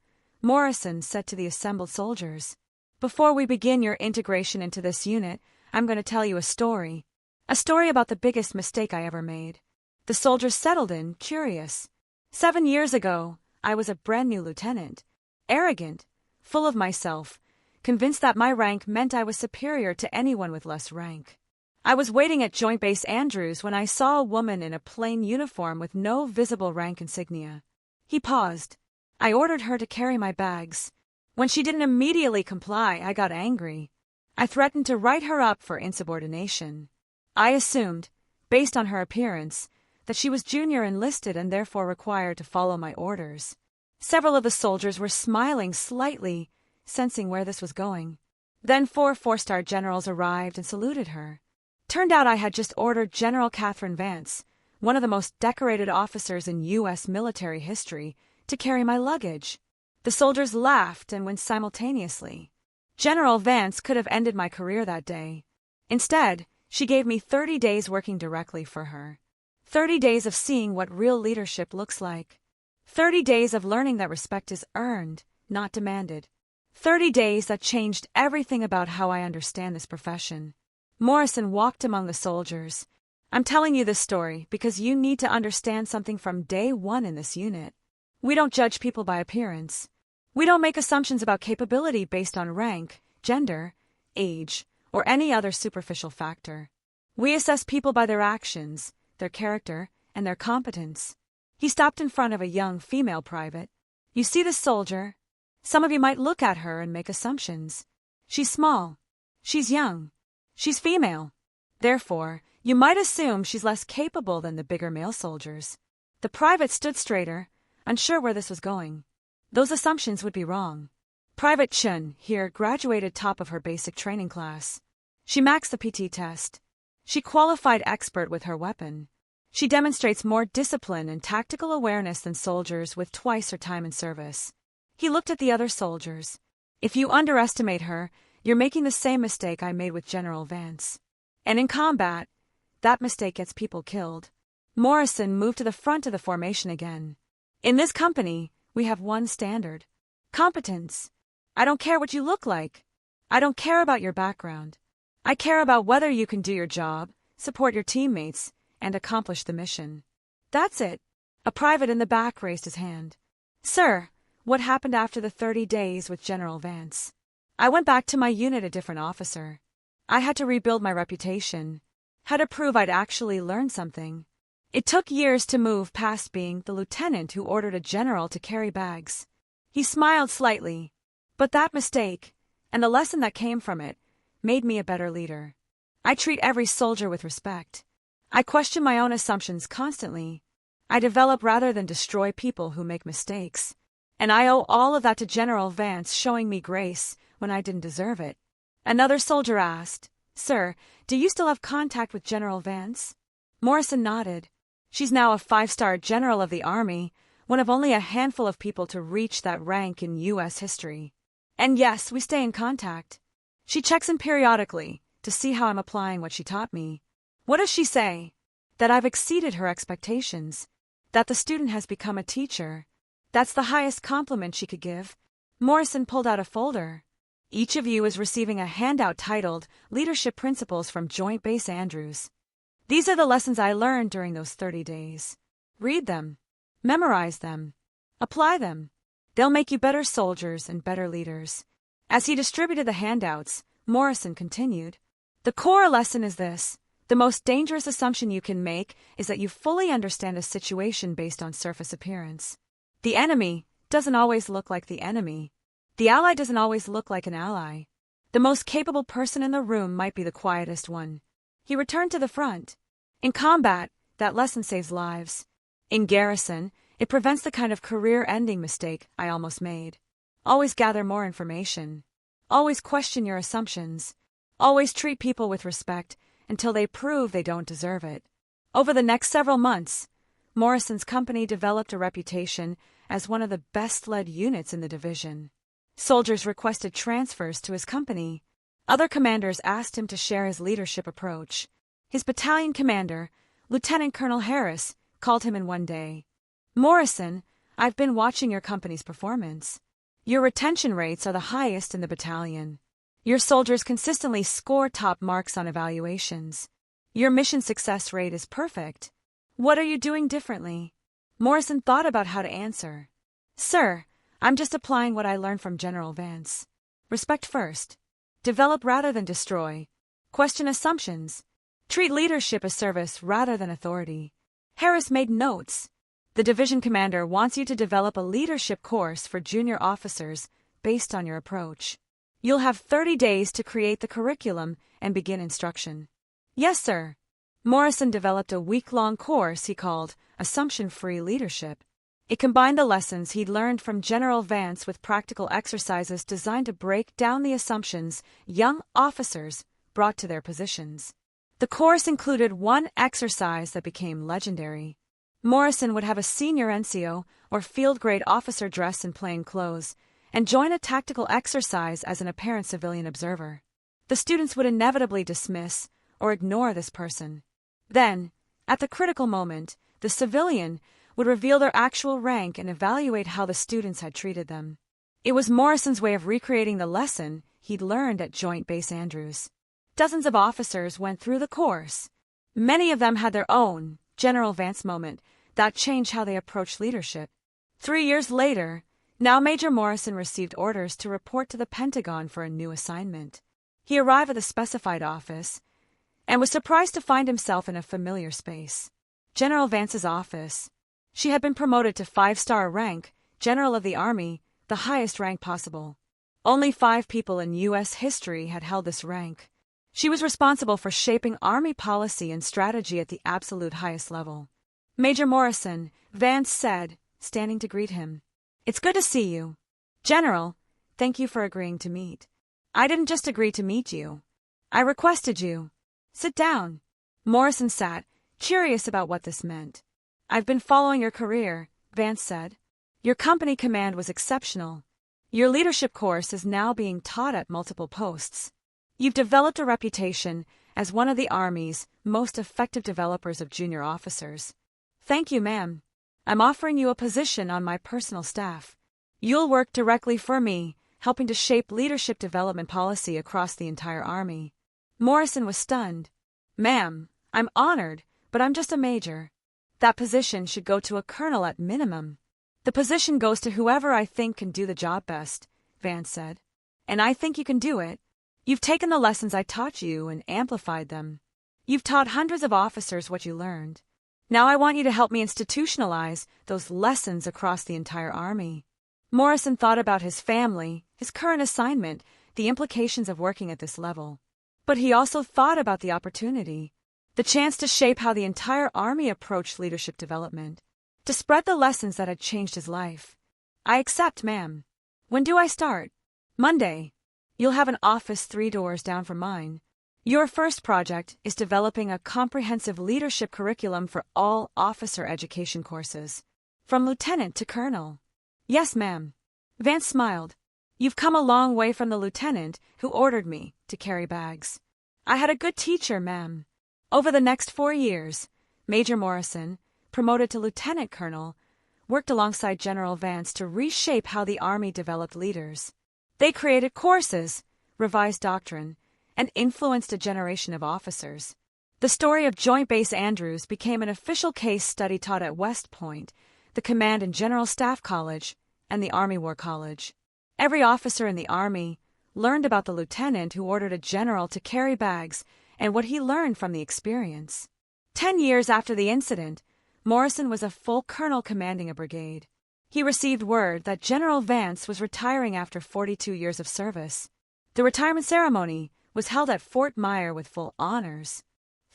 Morrison said to the assembled soldiers. Before we begin your integration into this unit, I'm going to tell you a story. A story about the biggest mistake I ever made. The soldiers settled in, curious. 7 years ago, I was a brand new lieutenant. Arrogant, full of myself, convinced that my rank meant I was superior to anyone with less rank. I was waiting at Joint Base Andrews when I saw a woman in a plain uniform with no visible rank insignia. He paused. I ordered her to carry my bags. When she didn't immediately comply, I got angry. I threatened to write her up for insubordination. I assumed, based on her appearance, that she was junior enlisted and therefore required to follow my orders. Several of the soldiers were smiling slightly, sensing where this was going. Then 4 four-star generals arrived and saluted her. Turned out I had just ordered General Katherine Vance, one of the most decorated officers in U.S. military history, to carry my luggage. The soldiers laughed and winced simultaneously. General Vance could have ended my career that day. Instead, she gave me 30 days working directly for her. 30 days of seeing what real leadership looks like. 30 days of learning that respect is earned, not demanded. 30 days that changed everything about how I understand this profession. Morrison walked among the soldiers. I'm telling you this story because you need to understand something from day one in this unit. We don't judge people by appearance. We don't make assumptions about capability based on rank, gender, age, or any other superficial factor. We assess people by their actions, their character, and their competence. He stopped in front of a young female private. You see this soldier? Some of you might look at her and make assumptions. She's small. She's young. She's female. Therefore, you might assume she's less capable than the bigger male soldiers. The private stood straighter, unsure where this was going. Those assumptions would be wrong. Private Chun, here, graduated top of her basic training class. She maxed the PT test. She qualified expert with her weapon. She demonstrates more discipline and tactical awareness than soldiers with twice her time in service. He looked at the other soldiers. If you underestimate her, you're making the same mistake I made with General Vance. And in combat, that mistake gets people killed. Morrison moved to the front of the formation again. In this company, we have one standard: competence. I don't care what you look like. I don't care about your background. I care about whether you can do your job, support your teammates, and accomplish the mission. That's it. A private in the back raised his hand. Sir, what happened after the 30 days with General Vance? I went back to my unit a different officer. I had to rebuild my reputation. Had to prove I'd actually learned something. It took years to move past being the lieutenant who ordered a general to carry bags. He smiled slightly. But that mistake, and the lesson that came from it, made me a better leader. I treat every soldier with respect. I question my own assumptions constantly. I develop rather than destroy people who make mistakes. And I owe all of that to General Vance showing me grace when I didn't deserve it. Another soldier asked, "Sir, do you still have contact with General Vance?" Morrison nodded. "She's now a 5-star general of the Army, one of only a handful of people to reach that rank in U.S. history. And yes, we stay in contact. She checks in periodically to see how I'm applying what she taught me." "What does she say?" "That I've exceeded her expectations. That the student has become a teacher. That's the highest compliment she could give." Morrison pulled out a folder. "Each of you is receiving a handout titled Leadership Principles from Joint Base Andrews. These are the lessons I learned during those 30 days. Read them. Memorize them. Apply them. They'll make you better soldiers and better leaders." As he distributed the handouts, Morrison continued, "The core lesson is this. The most dangerous assumption you can make is that you fully understand a situation based on surface appearance. The enemy doesn't always look like the enemy. The ally doesn't always look like an ally. The most capable person in the room might be the quietest one." He returned to the front. "In combat, that lesson saves lives. In garrison, it prevents the kind of career-ending mistake I almost made. Always gather more information. Always question your assumptions. Always treat people with respect until they prove they don't deserve it." Over the next several months, Morrison's company developed a reputation as one of the best-led units in the division. Soldiers requested transfers to his company. Other commanders asked him to share his leadership approach. His battalion commander, Lieutenant Colonel Harris, called him in one day. "Morrison, I've been watching your company's performance. Your retention rates are the highest in the battalion. Your soldiers consistently score top marks on evaluations. Your mission success rate is perfect. What are you doing differently?" Morrison thought about how to answer. "Sir, I'm just applying what I learned from General Vance. Respect first. Develop rather than destroy. Question assumptions. Treat leadership as service rather than authority." Harris made notes. "The division commander wants you to develop a leadership course for junior officers based on your approach. You'll have 30 days to create the curriculum and begin instruction." "Yes, sir." Morrison developed a week-long course he called Assumption-Free Leadership. It combined the lessons he'd learned from General Vance with practical exercises designed to break down the assumptions young officers brought to their positions. The course included one exercise that became legendary. Morrison would have a senior NCO or field-grade officer dress in plain clothes and join a tactical exercise as an apparent civilian observer. The students would inevitably dismiss or ignore this person. Then, at the critical moment, the civilian would reveal their actual rank and evaluate how the students had treated them. It was Morrison's way of recreating the lesson he'd learned at Joint Base Andrews. Dozens of officers went through the course. Many of them had their own General Vance moment that changed how they approached leadership. 3 years later, now Major Morrison received orders to report to the Pentagon for a new assignment. He arrived at the specified office and was surprised to find himself in a familiar space. General Vance's office. She had been promoted to 5-star rank, General of the Army, the highest rank possible. Only 5 people in U.S. history had held this rank. She was responsible for shaping Army policy and strategy at the absolute highest level. "Major Morrison," Vance said, standing to greet him. "It's good to see you." "General, thank you for agreeing to meet." "I didn't just agree to meet you. I requested you." "Sit down." Morrison sat, curious about what this meant. "I've been following your career," Vance said. "Your company command was exceptional. Your leadership course is now being taught at multiple posts. You've developed a reputation as one of the Army's most effective developers of junior officers." "Thank you, ma'am. I'm offering you a position on my personal staff. You'll work directly for me, helping to shape leadership development policy across the entire Army." Morrison was stunned. "Ma'am, I'm honored, but I'm just a major. That position should go to a colonel at minimum." "The position goes to whoever I think can do the job best," Vance said. "And I think you can do it. You've taken the lessons I taught you and amplified them. You've taught hundreds of officers what you learned. Now I want you to help me institutionalize those lessons across the entire Army. Morrison thought about his family, his current assignment, the implications of working at this level. But he also thought about the opportunity, the chance to shape how the entire Army approached leadership development, to spread the lessons that had changed his life. I accept, ma'am. When do I start? Monday. You'll have an office 3 doors down from mine. Your first project is developing a comprehensive leadership curriculum for all officer education courses, from lieutenant to colonel. Yes, ma'am. Vance smiled. You've come a long way from the lieutenant who ordered me to carry bags. I had a good teacher, ma'am. Over the next 4 years, Major Morrison, promoted to lieutenant colonel, worked alongside General Vance to reshape how the Army developed leaders. They created courses, revised doctrine, and influenced a generation of officers. The story of Joint Base Andrews became an official case study taught at West Point, the Command and General Staff College, and the Army War College. Every officer in the Army learned about the lieutenant who ordered a general to carry bags and what he learned from the experience. 10 years after the incident, Morrison was a full colonel commanding a brigade. He received word that General Vance was retiring after 42 years of service. The retirement ceremony was held at Fort Myer with full honors.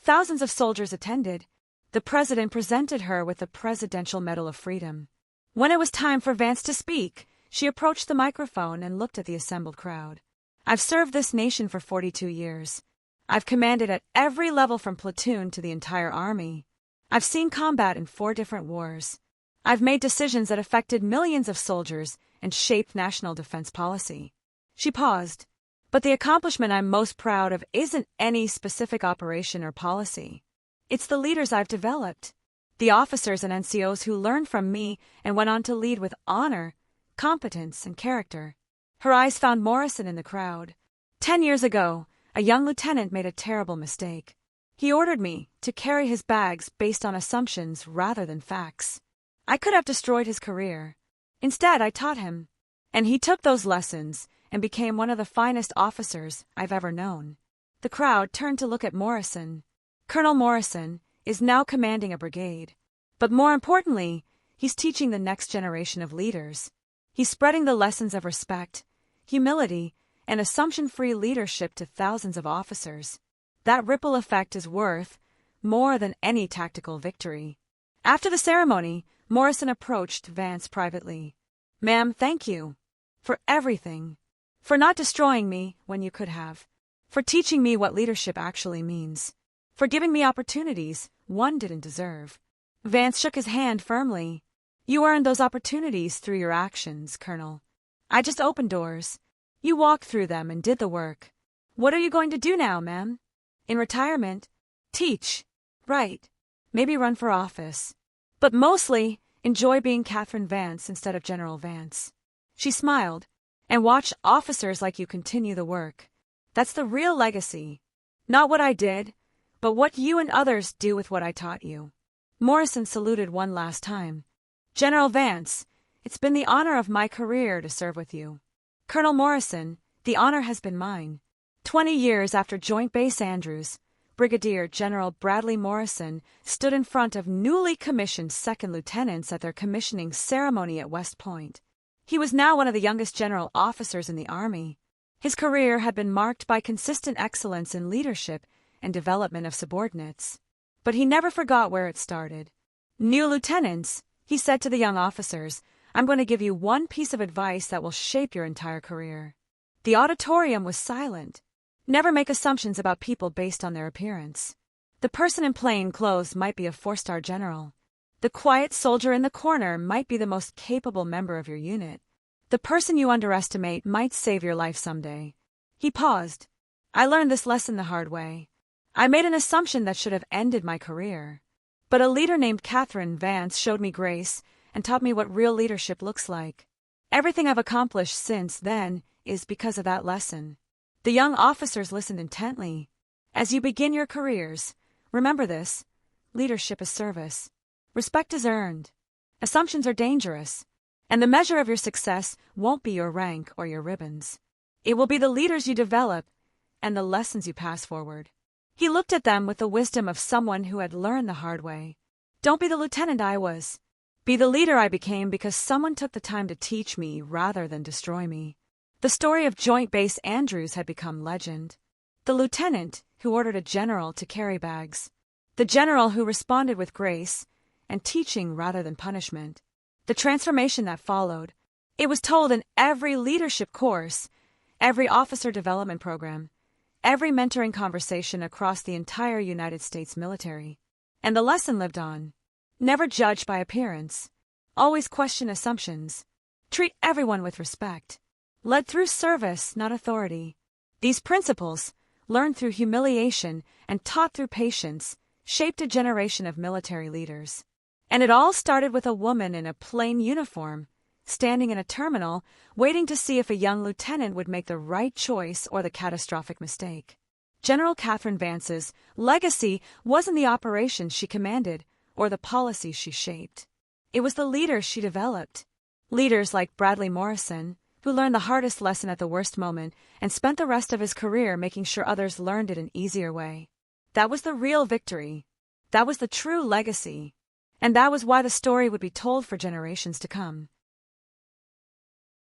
Thousands of soldiers attended. The president presented her with the Presidential Medal of Freedom. When it was time for Vance to speak, she approached the microphone and looked at the assembled crowd. I've served this nation for 42 years. I've commanded at every level from platoon to the entire Army. I've seen combat in 4 different wars. I've made decisions that affected millions of soldiers and shaped national defense policy. She paused. But the accomplishment I'm most proud of isn't any specific operation or policy. It's the leaders I've developed, the officers and NCOs who learned from me and went on to lead with honor, competence, and character. Her eyes found Morrison in the crowd. 10 years ago, a young lieutenant made a terrible mistake. He ordered me to carry his bags based on assumptions rather than facts. I could have destroyed his career. Instead, I taught him, and he took those lessons and became one of the finest officers I've ever known. The crowd turned to look at Morrison. Colonel Morrison is now commanding a brigade. But more importantly, he's teaching the next generation of leaders. He's spreading the lessons of respect, humility, and assumption-free leadership to thousands of officers. That ripple effect is worth more than any tactical victory. After the ceremony, Morrison approached Vance privately. Ma'am, thank you for everything. For not destroying me when you could have. For teaching me what leadership actually means. For giving me opportunities one didn't deserve. Vance shook his hand firmly. You earned those opportunities through your actions, Colonel. I just opened doors. You walked through them and did the work. What are you going to do now, ma'am? In retirement? Teach. Write. Maybe run for office. But mostly, enjoy being Katherine Vance instead of General Vance. She smiled. And watch officers like you continue the work. That's the real legacy. Not what I did, but what you and others do with what I taught you. Morrison saluted one last time. General Vance, it's been the honor of my career to serve with you. Colonel Morrison, the honor has been mine. 20 years after Joint Base Andrews, Brigadier General Bradley Morrison stood in front of newly commissioned second lieutenants at their commissioning ceremony at West Point. He was now one of the youngest general officers in the Army. His career had been marked by consistent excellence in leadership and development of subordinates. But he never forgot where it started. New lieutenants, he said to the young officers, I'm going to give you one piece of advice that will shape your entire career. The auditorium was silent. Never make assumptions about people based on their appearance. The person in plain clothes might be a 4-star general. The quiet soldier in the corner might be the most capable member of your unit. The person you underestimate might save your life someday. He paused. I learned this lesson the hard way. I made an assumption that should have ended my career. But a leader named Katherine Vance showed me grace and taught me what real leadership looks like. Everything I've accomplished since then is because of that lesson. The young officers listened intently. As you begin your careers, remember this. Leadership is service. Respect is earned. Assumptions are dangerous. And the measure of your success won't be your rank or your ribbons. It will be the leaders you develop and the lessons you pass forward. He looked at them with the wisdom of someone who had learned the hard way. Don't be the lieutenant I was. Be the leader I became because someone took the time to teach me rather than destroy me. The story of Joint Base Andrews had become legend. The lieutenant who ordered a general to carry bags. The general who responded with grace and teaching rather than punishment. The transformation that followed. It was told in every leadership course, every officer development program, every mentoring conversation across the entire United States military. And the lesson lived on. Never judge by appearance. Always question assumptions. Treat everyone with respect. Led through service, not authority. These principles, learned through humiliation and taught through patience, shaped a generation of military leaders. And it all started with a woman in a plain uniform, standing in a terminal, waiting to see if a young lieutenant would make the right choice or the catastrophic mistake. General Katherine Vance's legacy wasn't the operations she commanded or the policies she shaped. It was the leaders she developed. Leaders like Bradley Morrison, who learned the hardest lesson at the worst moment and spent the rest of his career making sure others learned it an easier way. That was the real victory. That was the true legacy. And that was why the story would be told for generations to come.